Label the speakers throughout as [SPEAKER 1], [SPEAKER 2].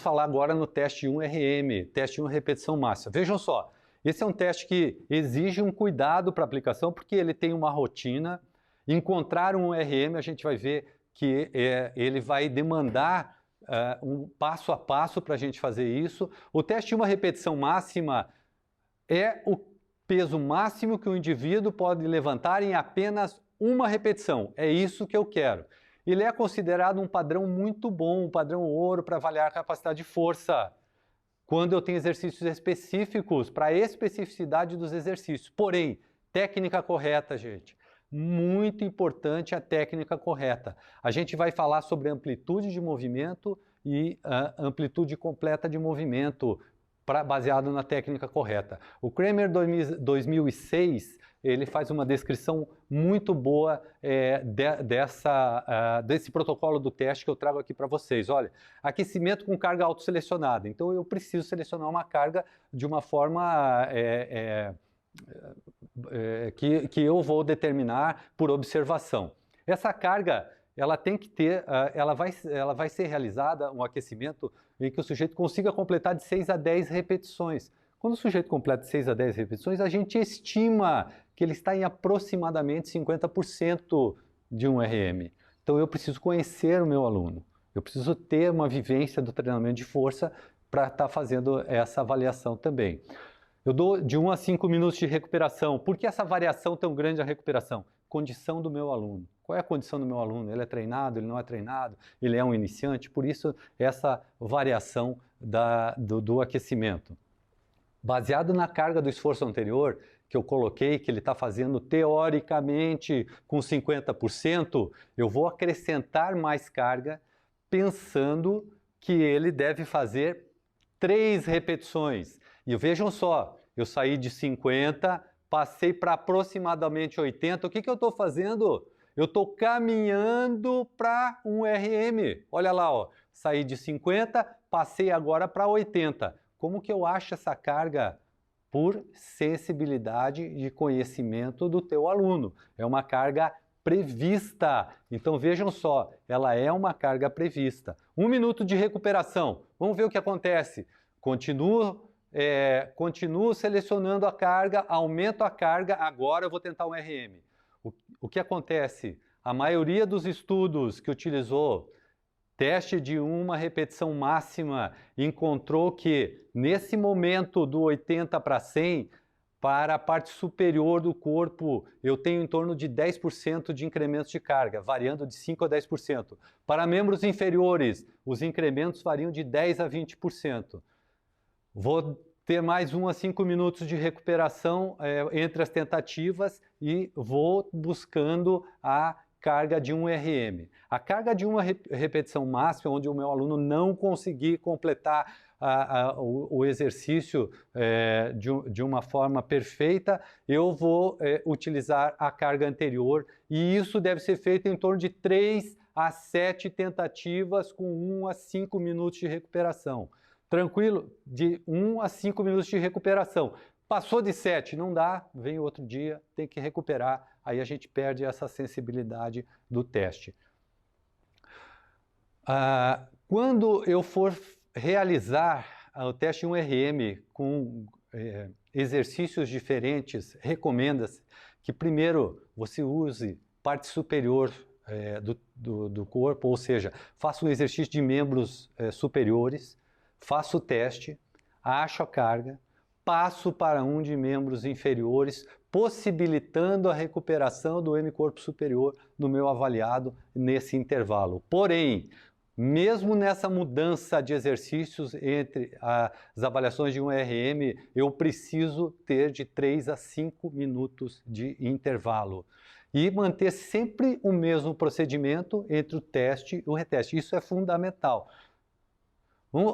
[SPEAKER 1] falar agora no teste 1RM, teste 1 repetição máxima. Vejam só, esse é um teste que exige um cuidado para a aplicação, porque ele tem uma rotina. Encontrar um RM, a gente vai ver que ele vai demandar um passo a passo para a gente fazer isso. O teste 1 repetição máxima é o peso máximo que o indivíduo pode levantar em apenas uma repetição. É isso que eu quero. Ele é considerado um padrão muito bom, um padrão ouro para avaliar a capacidade de força, quando eu tenho exercícios específicos para a especificidade dos exercícios. Porém, técnica correta, gente. Muito importante a técnica correta. A gente vai falar sobre amplitude de movimento e amplitude completa de movimento, baseado na técnica correta. O Kramer 2006, ele faz uma descrição muito boa desse protocolo do teste que eu trago aqui para vocês. Olha, aquecimento com carga autoselecionada. Então eu preciso selecionar uma carga de uma forma que eu vou determinar por observação. Essa carga, ela tem que ter, ela vai ser realizada, um aquecimento em que o sujeito consiga completar de 6 a 10 repetições. Quando o sujeito completa de 6 a 10 repetições, a gente estima que ele está em aproximadamente 50% de um RM. Então eu preciso conhecer o meu aluno, eu preciso ter uma vivência do treinamento de força para estar fazendo essa avaliação também. Eu dou de 1 a 5 minutos de recuperação. Por que essa variação tão grande na recuperação? Condição do meu aluno. Qual é a condição do meu aluno? Ele é treinado, ele não é treinado, ele é um iniciante? Por isso, essa variação do aquecimento. Baseado na carga do esforço anterior, que eu coloquei, que ele está fazendo teoricamente com 50%, eu vou acrescentar mais carga, pensando que ele deve fazer 3 repetições. E vejam só, eu saí de 50, passei para aproximadamente 80. O que eu estou fazendo? Eu estou caminhando para um RM. Olha lá, ó, saí de 50, passei agora para 80. Como que eu acho essa carga? Por sensibilidade de conhecimento do teu aluno. É uma carga prevista. Então vejam só, ela é uma carga prevista. 1 minuto de recuperação. Vamos ver o que acontece. Continuo selecionando a carga, aumento a carga, agora eu vou tentar um RM. O que acontece? A maioria dos estudos que utilizou teste de 1 repetição máxima encontrou que nesse momento do 80 para 100, para a parte superior do corpo, eu tenho em torno de 10% de incrementos de carga, variando de 5% a 10%. Para membros inferiores, os incrementos variam de 10% a 20%. Vou ter mais 1 a 5 minutos de recuperação entre as tentativas e vou buscando a carga de 1 RM. A carga de 1 repetição máxima, onde o meu aluno não conseguir completar o exercício de uma forma perfeita, eu vou utilizar a carga anterior, e isso deve ser feito em torno de 3 a 7 tentativas com 1 a 5 minutos de recuperação. Tranquilo? De 1 a 5 minutos de recuperação. Passou de 7, não dá, vem outro dia, tem que recuperar, aí a gente perde essa sensibilidade do teste. Quando eu for realizar o teste 1RM com exercícios diferentes, recomenda-se que primeiro você use parte superior do corpo, ou seja, faça um exercício de membros superiores, faço o teste, acho a carga, passo para um de membros inferiores, possibilitando a recuperação do M-corpo superior no meu avaliado nesse intervalo. Porém, mesmo nessa mudança de exercícios entre as avaliações de 1RM, eu preciso ter de 3 a 5 minutos de intervalo. E manter sempre o mesmo procedimento entre o teste e o reteste. Isso é fundamental.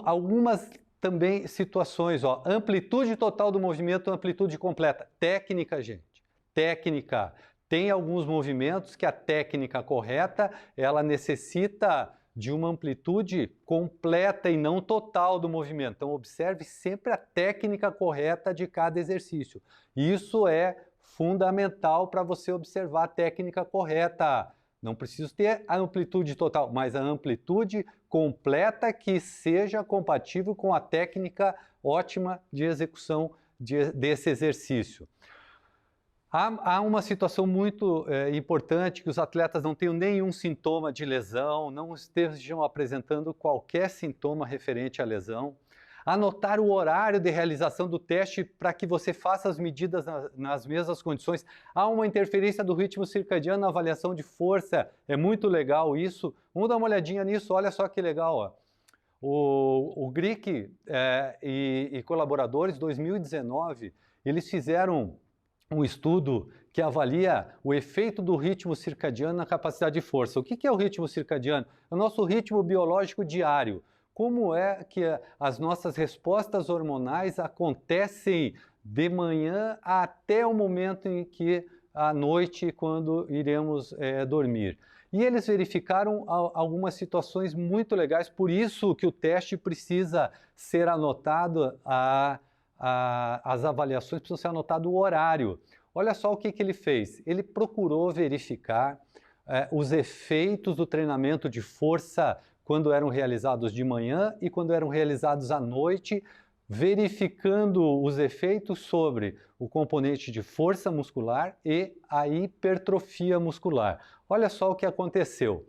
[SPEAKER 1] Algumas também situações, ó, amplitude total do movimento, amplitude completa. Técnica, gente. Técnica. Tem alguns movimentos que a técnica correta, ela necessita de uma amplitude completa e não total do movimento. Então, observe sempre a técnica correta de cada exercício. Isso é fundamental para você observar a técnica correta. Não preciso ter a amplitude total, mas a amplitude completa que seja compatível com a técnica ótima de execução desse exercício. Há uma situação muito importante, que os atletas não tenham nenhum sintoma de lesão, não estejam apresentando qualquer sintoma referente à lesão. Anotar o horário de realização do teste para que você faça as medidas nas mesmas condições. Há uma interferência do ritmo circadiano na avaliação de força, é muito legal isso. Vamos dar uma olhadinha nisso, olha só que legal, ó. O Grick e colaboradores, 2019, eles fizeram um estudo que avalia o efeito do ritmo circadiano na capacidade de força. O que é o ritmo circadiano? É o nosso ritmo biológico diário. Como é que as nossas respostas hormonais acontecem de manhã até o momento em que à noite, quando iremos dormir. E eles verificaram algumas situações muito legais, por isso que o teste precisa ser anotado, as avaliações precisam ser anotado o horário. Olha só o que ele fez. Ele procurou verificar os efeitos do treinamento de força quando eram realizados de manhã e quando eram realizados à noite, verificando os efeitos sobre o componente de força muscular e a hipertrofia muscular. Olha só o que aconteceu.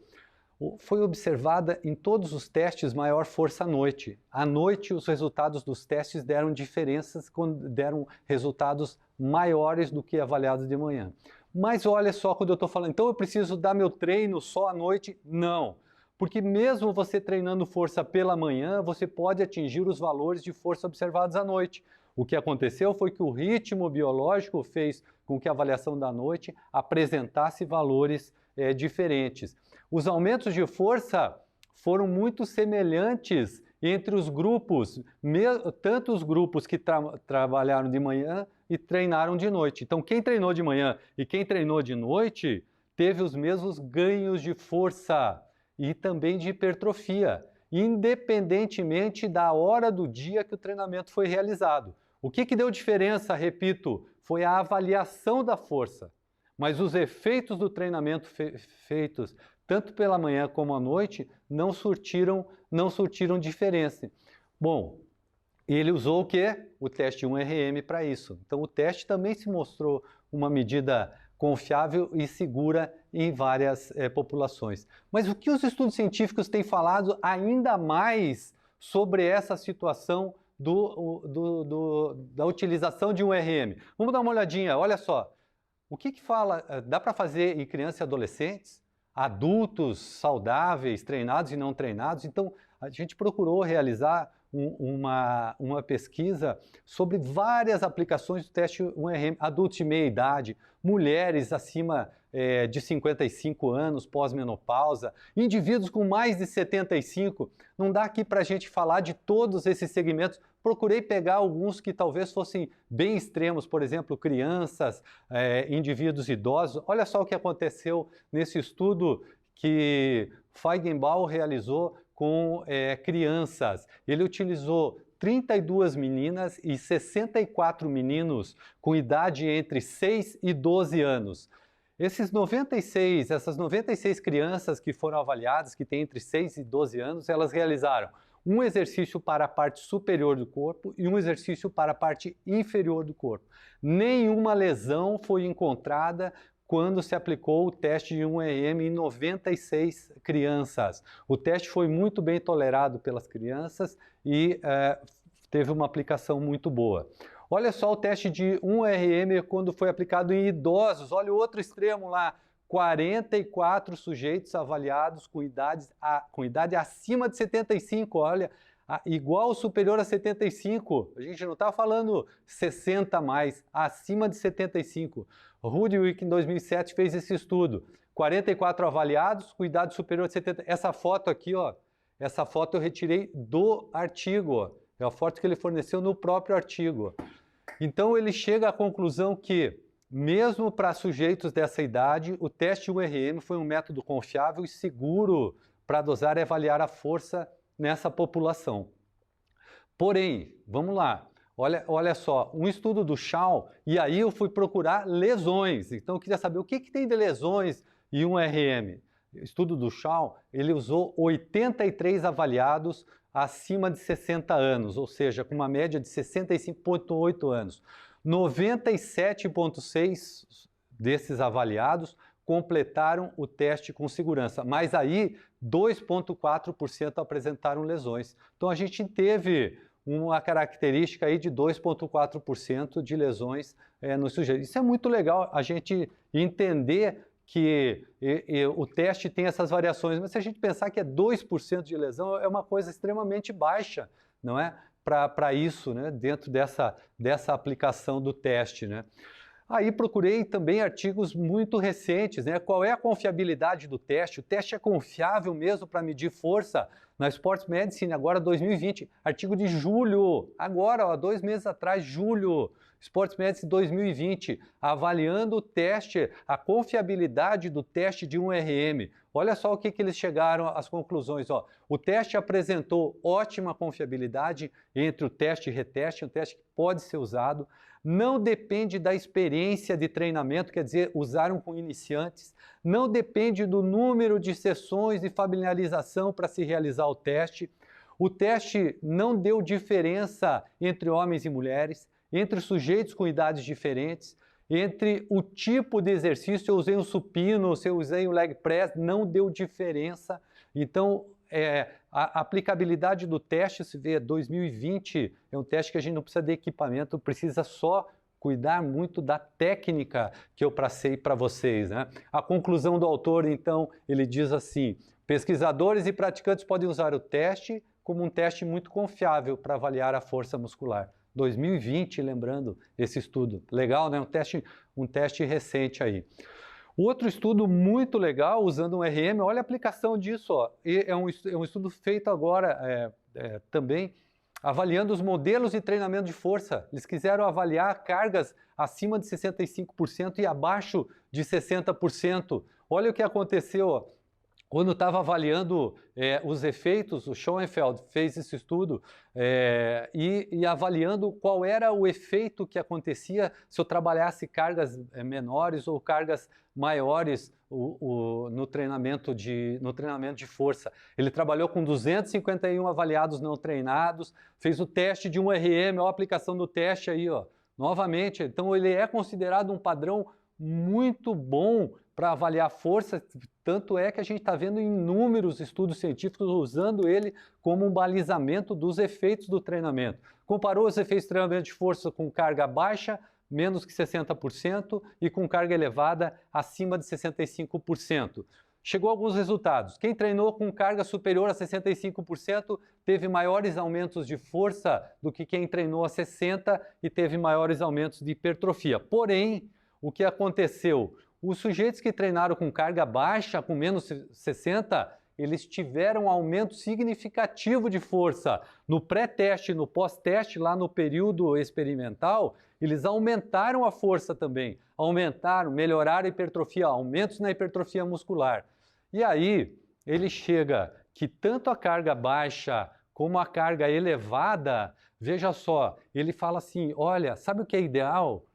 [SPEAKER 1] Foi observada em todos os testes maior força à noite. À noite, os resultados dos testes deram diferenças, deram resultados maiores do que avaliados de manhã. Mas olha só quando eu estou falando, então eu preciso dar meu treino só à noite? Não. Porque mesmo você treinando força pela manhã, você pode atingir os valores de força observados à noite. O que aconteceu foi que o ritmo biológico fez com que a avaliação da noite apresentasse valores diferentes. Os aumentos de força foram muito semelhantes entre os grupos, tanto os grupos que trabalharam de manhã e treinaram de noite. Então, quem treinou de manhã e quem treinou de noite teve os mesmos ganhos de força e também de hipertrofia, independentemente da hora do dia que o treinamento foi realizado. O que deu diferença, repito, foi a avaliação da força, mas os efeitos do treinamento feitos tanto pela manhã como à noite não surtiram diferença. Bom, ele usou o quê? O teste 1RM para isso. Então o teste também se mostrou uma medida confiável e segura em várias populações. Mas o que os estudos científicos têm falado ainda mais sobre essa situação da utilização de 1RM? Vamos dar uma olhadinha, olha só. O que fala? Dá para fazer em crianças e adolescentes? Adultos saudáveis, treinados e não treinados? Então, a gente procurou realizar uma pesquisa sobre várias aplicações do teste 1RM, adultos de meia idade, mulheres acima de 55 anos, pós-menopausa, indivíduos com mais de 75. Não dá aqui para a gente falar de todos esses segmentos. Procurei pegar alguns que talvez fossem bem extremos, por exemplo, crianças, indivíduos idosos. Olha só o que aconteceu nesse estudo que Feigenbaum realizou com crianças. Ele utilizou 32 meninas e 64 meninos com idade entre 6 e 12 anos. Essas 96 crianças que foram avaliadas, que têm entre 6 e 12 anos, elas realizaram um exercício para a parte superior do corpo e um exercício para a parte inferior do corpo. Nenhuma lesão foi encontrada quando se aplicou o teste de 1RM em 96 crianças. O teste foi muito bem tolerado pelas crianças e teve uma aplicação muito boa. Olha só o teste de 1RM quando foi aplicado em idosos. Olha o outro extremo lá. 44 sujeitos avaliados com idade acima de 75, olha, igual ou superior a 75. A gente não está falando 60 mais, acima de 75. Rudwick, em 2007, fez esse estudo. 44 avaliados com idade superior a 70. Essa foto aqui, ó, essa foto eu retirei do artigo, ó. É a foto que ele forneceu no próprio artigo. Então ele chega à conclusão que mesmo para sujeitos dessa idade, o teste 1RM foi um método confiável e seguro para dosar e avaliar a força nessa população. Porém, vamos lá, olha só, um estudo do Shaw, e aí eu fui procurar lesões. Então eu queria saber o que tem de lesões e 1 RM. O estudo do Shaw, ele usou 83 avaliados acima de 60 anos, ou seja, com uma média de 65,8 anos. 97,6 desses avaliados completaram o teste com segurança, mas aí 2,4% apresentaram lesões. Então a gente teve uma característica aí de 2,4% de lesões no sujeito. Isso é muito legal a gente entender que o teste tem essas variações, mas se a gente pensar que é 2% de lesão, é uma coisa extremamente baixa, não é? Para isso, né? Dentro dessa aplicação do teste, né? Aí procurei também artigos muito recentes, né? Qual é a confiabilidade do teste? O teste é confiável mesmo para medir força? Na Sports Medicine, agora 2020, artigo de julho, agora, ó, 2 meses atrás, julho, Sports Medicine 2020, avaliando o teste, a confiabilidade do teste de 1RM. Olha só o que eles chegaram às conclusões. Ó. O teste apresentou ótima confiabilidade entre o teste e reteste, um teste que pode ser usado, não depende da experiência de treinamento, quer dizer, usaram com iniciantes, não depende do número de sessões de familiarização para se realizar o teste não deu diferença entre homens e mulheres, entre sujeitos com idades diferentes, entre o tipo de exercício, se eu usei um supino, se eu usei um leg press, não deu diferença. Então, a aplicabilidade do teste, se vê 2020, é um teste que a gente não precisa de equipamento, precisa só cuidar muito da técnica que eu passei para vocês, né? A conclusão do autor, então, ele diz assim: pesquisadores e praticantes podem usar o teste como um teste muito confiável para avaliar a força muscular. 2020, lembrando esse estudo. Legal, né? Um teste recente aí. Outro estudo muito legal, usando um RM, olha a aplicação disso. Ó. É um estudo feito agora também, avaliando os modelos de treinamento de força. Eles quiseram avaliar cargas acima de 65% e abaixo de 60%. Olha o que aconteceu. Ó. Quando estava avaliando os efeitos, o Schoenfeld fez esse estudo e avaliando qual era o efeito que acontecia se eu trabalhasse cargas menores ou cargas maiores no treinamento de força. Ele trabalhou com 251 avaliados não treinados, fez o teste de 1RM, a aplicação do teste aí, ó, novamente. Então ele é considerado um padrão muito bom para avaliar força, tanto é que a gente está vendo inúmeros estudos científicos usando ele como um balizamento dos efeitos do treinamento. Comparou os efeitos de treinamento de força com carga baixa, menos que 60%, e com carga elevada, acima de 65%. Chegou a alguns resultados. Quem treinou com carga superior a 65% teve maiores aumentos de força do que quem treinou a 60% e teve maiores aumentos de hipertrofia. Porém, o que aconteceu? Os sujeitos que treinaram com carga baixa, com menos 60%, eles tiveram um aumento significativo de força. No pré-teste e no pós-teste, lá no período experimental, eles aumentaram a força também. Melhoraram a hipertrofia, aumentos na hipertrofia muscular. E aí, ele chega que tanto a carga baixa como a carga elevada, veja só, ele fala assim, olha, sabe o que é ideal?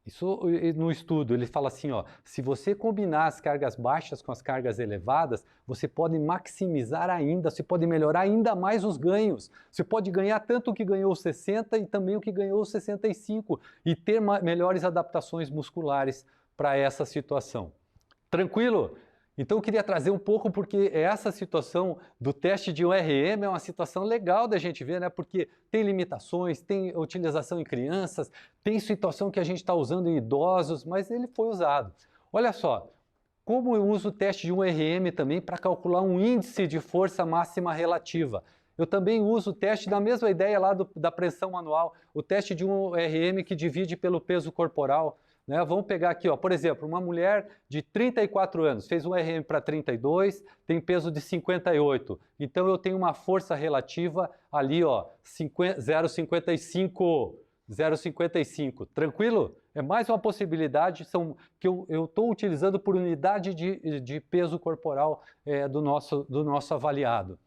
[SPEAKER 1] Isso no estudo, ele fala assim, ó, se você combinar as cargas baixas com as cargas elevadas, você pode maximizar ainda, você pode melhorar ainda mais os ganhos. Você pode ganhar tanto o que ganhou 60 e também o que ganhou 65 e ter melhores adaptações musculares para essa situação. Tranquilo? Então eu queria trazer um pouco porque essa situação do teste de 1RM é uma situação legal da gente ver, né? Porque tem limitações, tem utilização em crianças, tem situação que a gente está usando em idosos, mas ele foi usado. Olha só, como eu uso o teste de 1RM também para calcular um índice de força máxima relativa. Eu também uso o teste da mesma ideia lá da pressão manual, o teste de 1RM que divide pelo peso corporal. Né? Vamos pegar aqui, ó, por exemplo, uma mulher de 34 anos, fez um RM para 32, tem peso de 58. Então eu tenho uma força relativa ali, ó, 0,55. Tranquilo? É mais uma possibilidade que eu estou utilizando por unidade de peso corporal do nosso avaliado.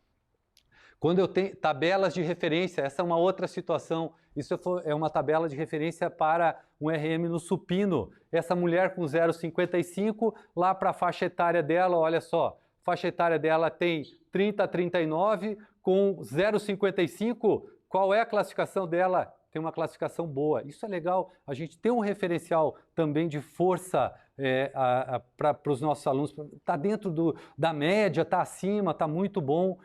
[SPEAKER 1] Quando eu tenho tabelas de referência, essa é uma outra situação. Isso é uma tabela de referência para um RM no supino. Essa mulher com 0,55, lá para a faixa etária dela, olha só, faixa etária dela tem 30 a 39, com 0,55, qual é a classificação dela? Tem uma classificação boa. Isso é legal, a gente tem um referencial também de força para os nossos alunos. Está dentro da média, está acima, está muito bom.